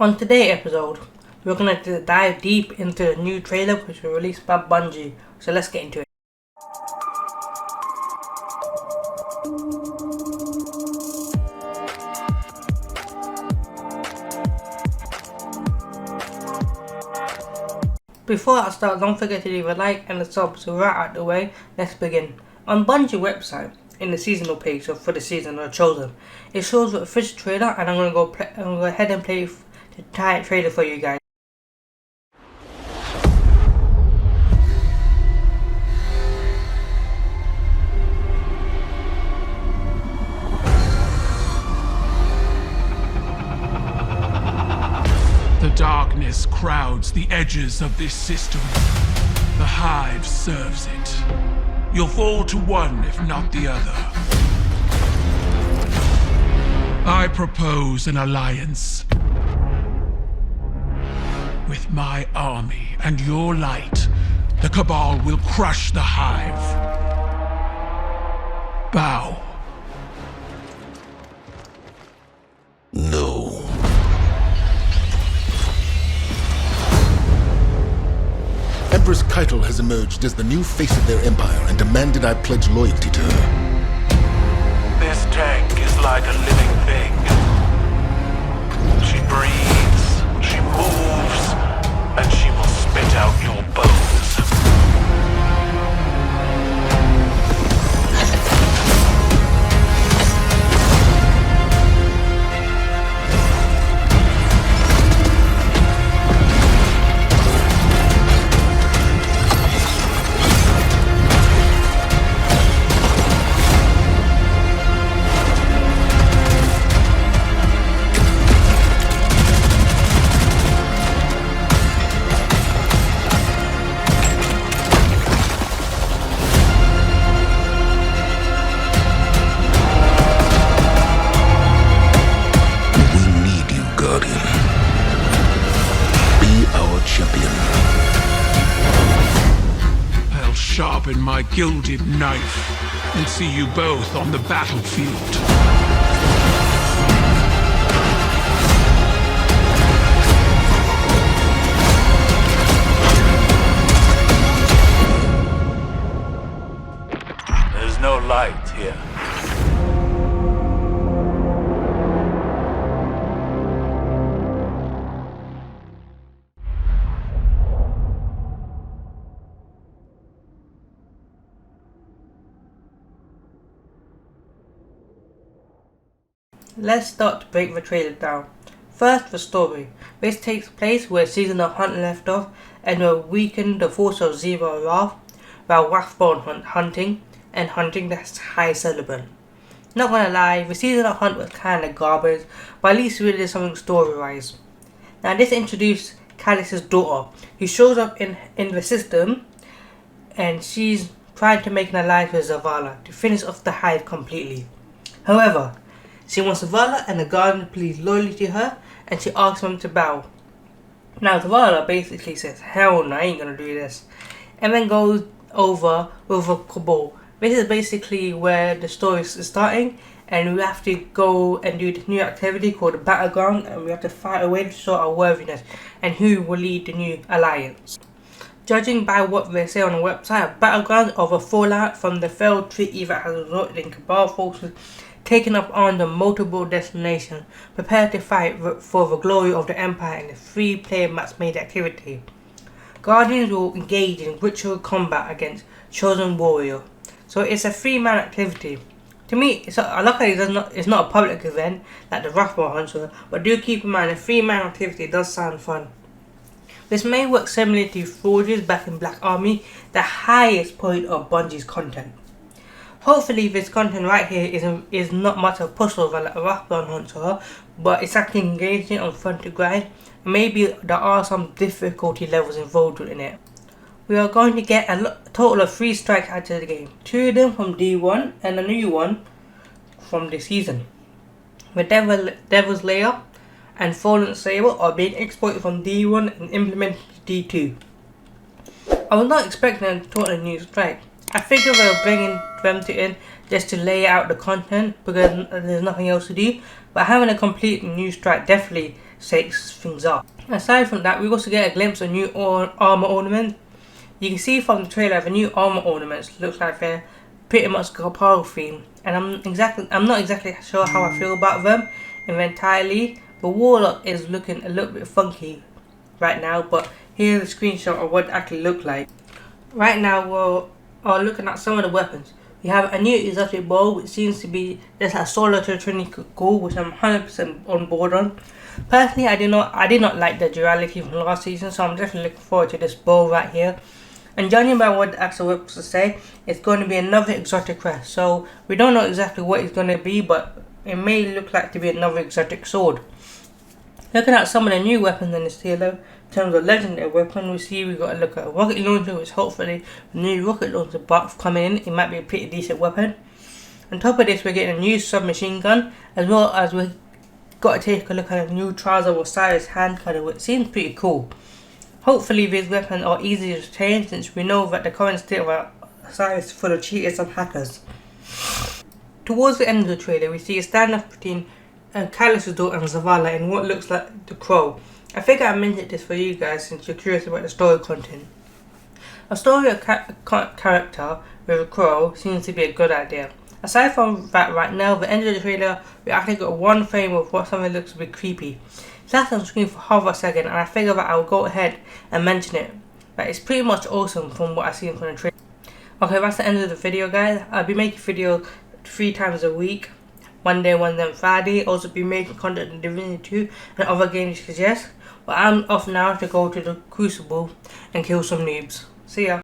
On today's episode, we're going to dive deep into the new trailer which was released by Bungie, so let's get into it. Before I start, don't forget to leave a like and a sub, so right out the way, let's begin. On Bungie website, in the seasonal page for the season of Chosen, it shows the official trailer, and I'm going to go ahead and play the entire trailer for you guys. The darkness crowds the edges of this system. The Hive serves it. You'll fall to one, if not the other. I propose an alliance. With my army and your light, the Cabal will crush the Hive. Bow. No. Empress Keitel has emerged as the new face of their empire and demanded I pledge loyalty to her. This tank is like a living thing. She breathes, she moves, and she will spit out your bones. Sharpen my gilded knife and see you both on the battlefield. There's no light here. Let's start to break the trailer down. First, the story. This takes place where season of Hunt left off, and will weaken the force of Zero Wrath while Wrathbone hunting the High Celebrant. Not gonna lie, the season of Hunt was kinda garbage, but at least we did something story-wise. Now this introduced Callus's daughter, who shows up in the system, and she's trying to make an alliance with Zavala to finish off the Hive completely. However, she wants Zavala and the Guardian to please loyalty to her, and she asks them to bow. Now Zavala basically says, hell no, I ain't gonna do this, and then goes over with a Cabal. This is basically where the story is starting, and we have to go and do this new activity called the Battleground, and we have to fight away to show our worthiness and who will lead the new alliance. Judging by what they say on the website, Battleground of a fallout from the failed treaty that has resulted in Cabal forces taking up arms on multiple destinations, prepare to fight for the glory of the Empire in a 3-player match-made activity. Guardians will engage in ritual combat against Chosen Warrior. So it's a 3-man activity. To me, luckily it's not a public event like the Wrathbone Hunter, but do keep in mind a 3-man activity does sound fun. This may work similarly to Forges back in Black Army, the highest point of Bungie's content. Hopefully this content right here is not much of a pushover like a Wrathbone Hunter, but it's actually engaging and fun to grind. Maybe there are some difficulty levels involved in it. We are going to get a total of 3 strikes out of the game. 2 of them from D1 and a new one from this season. The Devil's Lair and Fallen Saber are being exported from D1 and implemented to D2. I was not expecting a totally new strike. I figured they were bringing them in just to lay out the content because there's nothing else to do, but having a complete new strike definitely shakes things up. Aside from that, we also get a glimpse of new armor ornaments. You can see from the trailer the new armor ornaments looks like they're pretty much Gopal theme, and I'm not exactly sure how I feel about them entirely. The Warlock is looking a little bit funky right now, but here's a screenshot of what it actually looked like. Right now we're looking at some of the weapons. We have a new exotic bow, which seems to be just a solo to Trinity goal, which I'm 100% on board on. Personally, I did not like the duality from last season, so I'm definitely looking forward to this bow right here. And judging by what the actual websites say, it's going to be another exotic crest. So we don't know exactly what it's going to be, but it may look like to be another exotic sword. Looking at some of the new weapons in this trailer, in terms of legendary weapon, we got to look at a rocket launcher, which hopefully the new rocket launcher buff coming in, it might be a pretty decent weapon. On top of this, we're getting a new submachine gun, as well as we got to take a look at a new Trials of Osiris hand cutter, which seems pretty cool. Hopefully these weapons are easy to obtain, since we know that the current state of Osiris is full of cheaters and hackers. Towards the end of the trailer, we see a standoff between Kaila's daughter and Zavala in what looks like the Crow. I figure I mentioned this for you guys since you're curious about the story content. A story of character with a crow seems to be a good idea. Aside from that, right now, the end of the trailer, we actually got one frame of what something looks a bit creepy. It's last on screen for half a second, and I figure that I'll go ahead and mention it. But it's pretty much awesome from what I've seen from the trailer. Okay, that's the end of the video, guys. I'll be making videos 3 times a week. Monday, Wednesday, and Friday. Also be making content in Divinity 2 and other games you suggest. But I'm off now to go to the Crucible and kill some noobs. See ya.